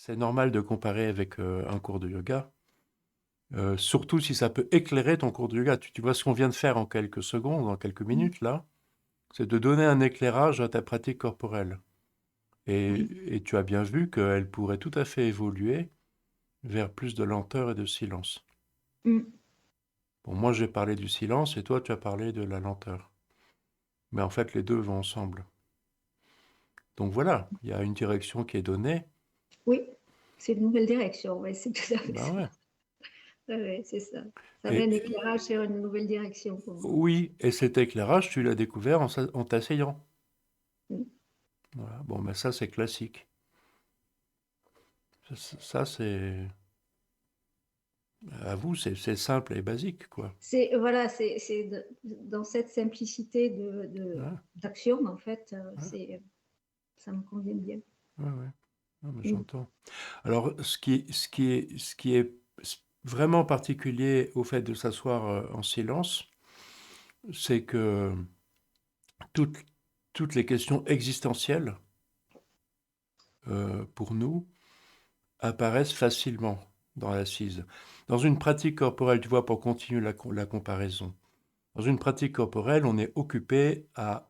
c'est normal de comparer avec un cours de yoga, surtout si ça peut éclairer ton cours de yoga. Tu vois ce qu'on vient de faire en quelques secondes, en quelques Mm. minutes là, c'est de donner un éclairage à ta pratique corporelle. Oui. Et tu as bien vu qu'elle pourrait tout à fait évoluer vers plus de lenteur et de silence. Mm. Bon, moi j'ai parlé du silence et toi tu as parlé de la lenteur. Mais en fait les deux vont ensemble. Donc voilà, il y a une direction qui est donnée. Oui, c'est une nouvelle direction, ouais, c'est tout à fait Ben ça. ouais. Ouais, ouais, c'est ça. Ça met un Et éclairage sur une nouvelle direction pour moi. oui, et cet éclairage, tu l'as découvert en t'asseyant. Mm. Voilà. Bon, ben ça c'est classique. Ça, c'est, à vous, c'est simple et basique, quoi. C'est voilà, dans cette simplicité Ouais, d'action, en fait, ouais, ça me convient bien. ouais, ouais. Non, mais Mm. j'entends. Alors, ce qui est vraiment particulier au fait de s'asseoir en silence, c'est que toutes, toutes les questions existentielles, pour nous, apparaissent facilement dans l'assise. Dans une pratique corporelle, tu vois, pour continuer la comparaison, dans une pratique corporelle, on est occupé à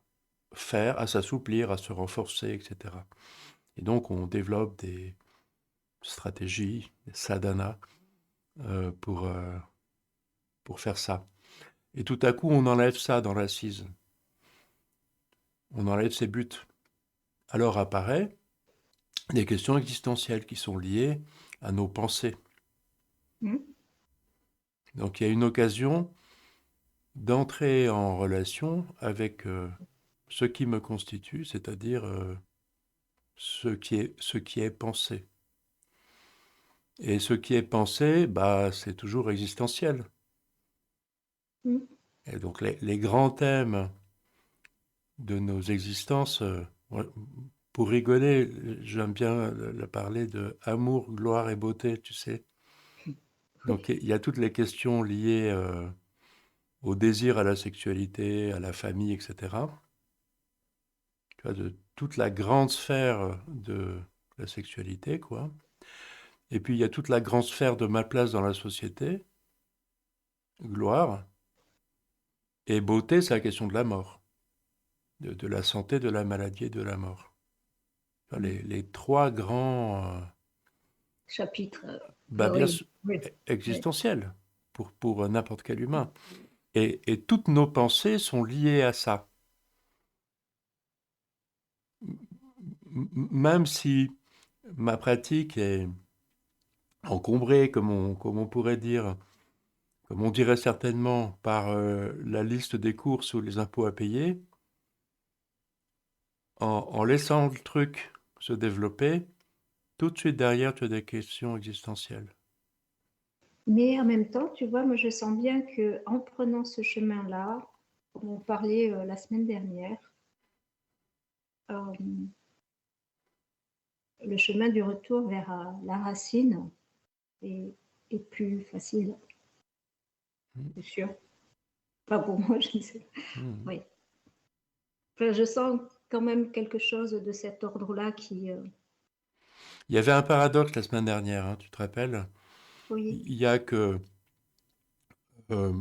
faire, à s'assouplir, à se renforcer, etc. Et donc, on développe des stratégies, des sadhanas, euh, pour, euh, pour faire ça. Et tout à coup, on enlève ça dans l'assise. On enlève ses buts. Alors apparaît des questions existentielles qui sont liées à nos pensées. Mm. Donc il y a une occasion d'entrer en relation avec ce qui me constitue, c'est-à-dire ce qui est pensé. Et ce qui est pensé, bah, c'est toujours existentiel. Mm. Et donc les grands thèmes de nos existences, ouais, pour rigoler, j'aime bien parler de amour, gloire et beauté, tu sais. Donc Oui. il y a toutes les questions liées au désir, à la sexualité, à la famille, etc. Tu vois, de toute la grande sphère de la sexualité, quoi. Et puis il y a toute la grande sphère de ma place dans la société, gloire. Et beauté, c'est la question de la mort, de la santé, de la maladie et de la mort. Enfin, Mm. les trois grands, Chapitre, bah bien oui, sûr, oui, oui. existentiels pour n'importe quel humain. Et toutes nos pensées sont liées à ça. Même si ma pratique est encombrée, comme on pourrait dire, comme on dirait certainement, par la liste des courses ou les impôts à payer, en laissant le truc se développer, tout de suite derrière, tu as des questions existentielles. Mais en même temps, tu vois, moi, je sens bien que en prenant ce chemin-là, comme on parlait la semaine dernière, euh, le chemin du retour vers la racine est, est plus facile, Mm, c'est sûr. Pas pour moi, je ne sais pas. mm. Oui. Enfin, je sens quand même quelque chose de cet ordre-là qui, Il y avait un paradoxe la semaine dernière, hein, tu te rappelles? oui, Il y a que euh,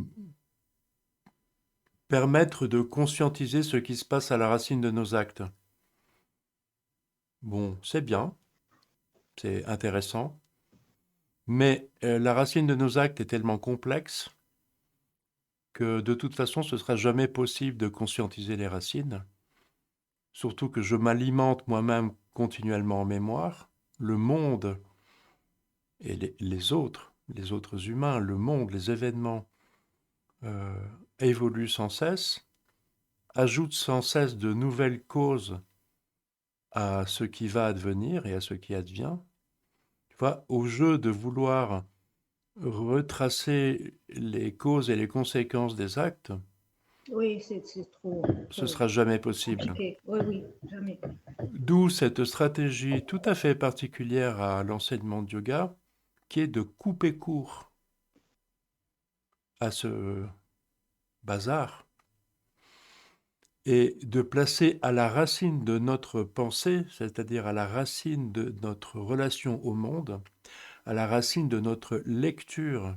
permettre de conscientiser ce qui se passe à la racine de nos actes. Bon, c'est bien, c'est intéressant, mais la racine de nos actes est tellement complexe que de toute façon, ce sera jamais possible de conscientiser les racines, surtout que je m'alimente moi-même continuellement en mémoire. Le monde et les autres humains, le monde, les événements euh, évoluent sans cesse, ajoutent sans cesse de nouvelles causes à ce qui va advenir et à ce qui advient. Tu vois, au jeu de vouloir retracer les causes et les conséquences des actes, oui, c'est trop, ce trop sera jamais possible. compliqué. Oui, oui, jamais. D'où cette stratégie tout à fait particulière à l'enseignement de yoga, qui est de couper court à ce bazar et de placer à la racine de notre pensée, c'est-à-dire à la racine de notre relation au monde, à la racine de notre lecture,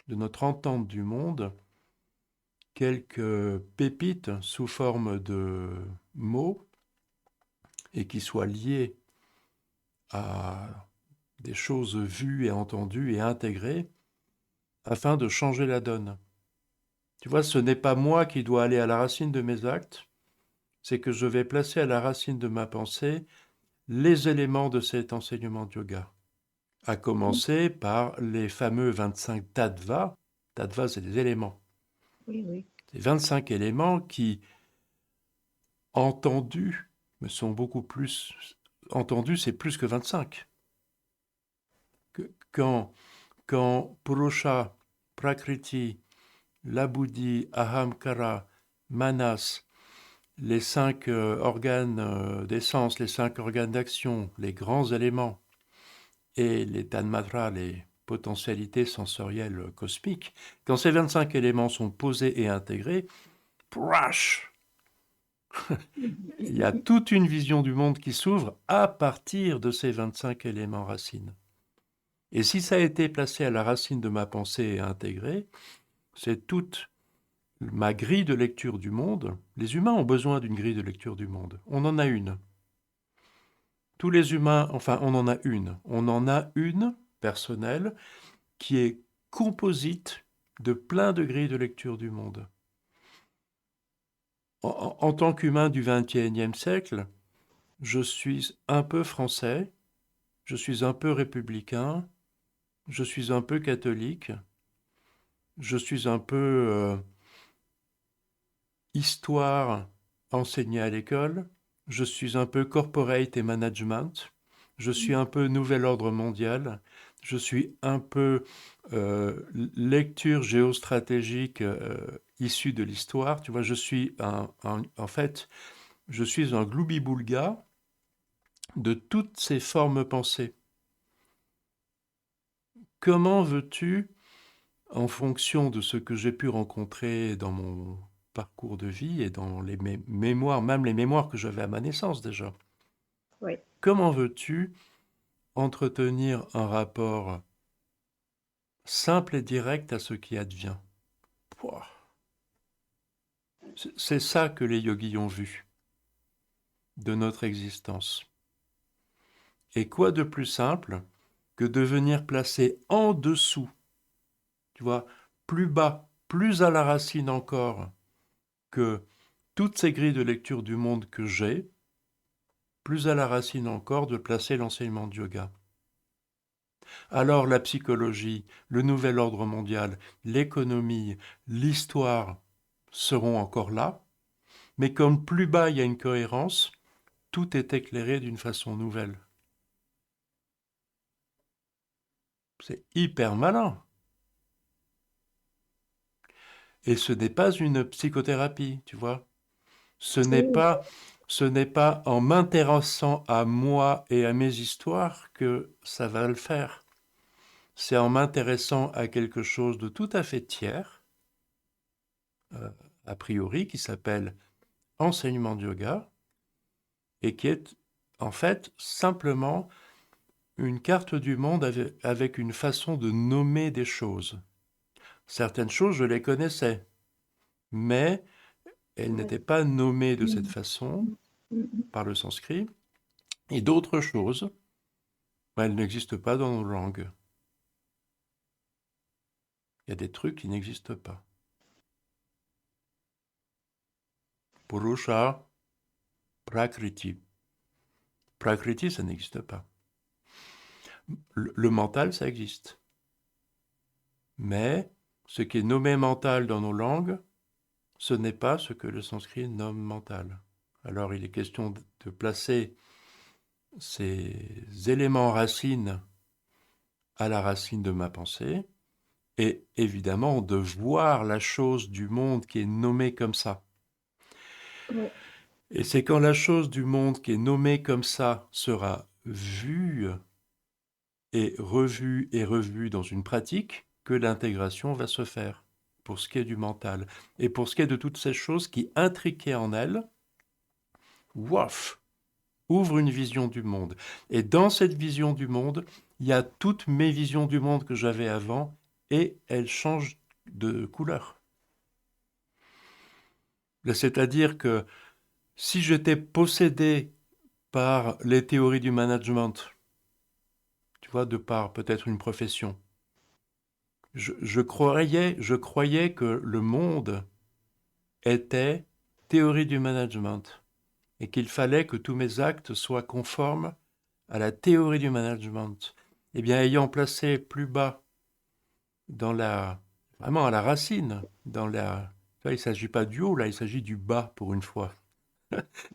de notre entente du monde, quelques pépites sous forme de mots et qui soient liées à des choses vues et entendues et intégrées afin de changer la donne. Tu vois, ce n'est pas moi qui dois aller à la racine de mes actes, c'est que je vais placer à la racine de ma pensée les éléments de cet enseignement de yoga, à commencer par les fameux 25 tattvas. Tattvas, c'est des éléments. Oui, oui. Ces 25 éléments qui, entendus, me sont beaucoup plus... Entendus, c'est plus que 25. Quand, quand Purusha, Prakriti, Labudhi, Ahamkara, Manas, les 5 organes d'essence, les 5 organes d'action, les grands éléments, et les tanmatras, les potentialités sensorielles cosmiques, quand ces 25 éléments sont posés et intégrés, prash, il y a toute une vision du monde qui s'ouvre à partir de ces 25 éléments racines. Et si ça a été placé à la racine de ma pensée et intégré, c'est toute ma grille de lecture du monde. Les humains ont besoin d'une grille de lecture du monde. On en a une. Tous les humains, enfin, on en a une. On en a une personnelle qui est composite de plein de grilles de lecture du monde. En tant qu'humain du XXIe siècle, je suis un peu français, je suis un peu républicain, je suis un peu catholique, je suis un peu histoire enseignée à l'école, je suis un peu corporate et management, je suis un peu nouvel ordre mondial, je suis un peu lecture géostratégique issue de l'histoire. Tu vois, je suis en fait, je suis un gloubi-boulga de toutes ces formes pensées. Comment veux-tu, en fonction de ce que j'ai pu rencontrer dans mon parcours de vie et dans les mémoires, même les mémoires que j'avais à ma naissance déjà, Oui. comment veux-tu entretenir un rapport simple et direct à ce qui advient? Pouah. C'est ça que les yogis ont vu de notre existence. Et quoi de plus simple que de venir placer en dessous, tu vois, plus bas, plus à la racine encore que toutes ces grilles de lecture du monde que j'ai, plus à la racine encore de placer l'enseignement du yoga. Alors la psychologie, le nouvel ordre mondial, l'économie, l'histoire seront encore là, mais comme plus bas il y a une cohérence, tout est éclairé d'une façon nouvelle. C'est hyper malin. Et ce n'est pas une psychothérapie, tu vois. Ce n'est Oui, pas, ce n'est pas en m'intéressant à moi et à mes histoires que ça va le faire. C'est en m'intéressant à quelque chose de tout à fait tiers, euh, a priori, qui s'appelle enseignement de yoga, et qui est en fait simplement une carte du monde avec une façon de nommer des choses. Certaines choses, je les connaissais, mais elles oui. n'étaient pas nommées de cette Mm, façon mm, mm. par le sanskrit, et d'autres choses, elles n'existent pas dans nos langues. Il y a des trucs qui n'existent pas. Purusha, Prakriti. Prakriti, ça n'existe pas. Le mental, ça existe. Mais ce qui est nommé mental dans nos langues, ce n'est pas ce que le sanskrit nomme mental. Alors il est question de placer ces éléments racines à la racine de ma pensée, et évidemment de voir la chose du monde qui est nommée comme ça. Oui, Et c'est quand la chose du monde qui est nommée comme ça sera vue et revue dans une pratique que l'intégration va se faire. pour ce qui est du mental. Et pour ce qui est de toutes ces choses qui, intriquées en elles, waf, ouvrent une vision du monde. Et dans cette vision du monde, il y a toutes mes visions du monde que j'avais avant, et elles changent de couleur. C'est-à-dire que si j'étais possédé par les théories du management, tu vois, de par peut-être une profession, je croyais que le monde était théorie du management et qu'il fallait que tous mes actes soient conformes à la théorie du management. Eh bien, ayant placé plus bas vraiment à la racine, tu vois, il ne s'agit pas du haut, là, il s'agit du bas pour une fois.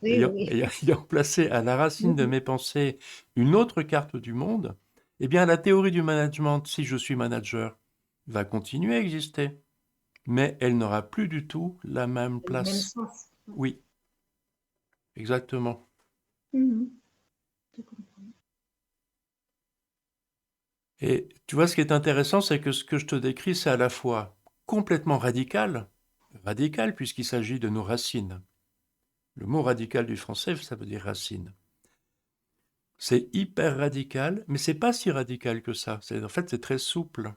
Oui, oui. Ayant placé à la racine de Mhm. mes pensées une autre carte du monde, eh bien, la théorie du management, si je suis manager, va continuer à exister, mais elle n'aura plus du tout la même Le même place. sens. Ouais. Oui, exactement. Mhm. Je comprends. Et tu vois, ce qui est intéressant, c'est que ce que je te décris, c'est à la fois complètement radical puisqu'il s'agit de nos racines. Le mot radical du français, ça veut dire racine. C'est hyper radical, mais c'est pas si radical que ça. En fait, c'est très souple.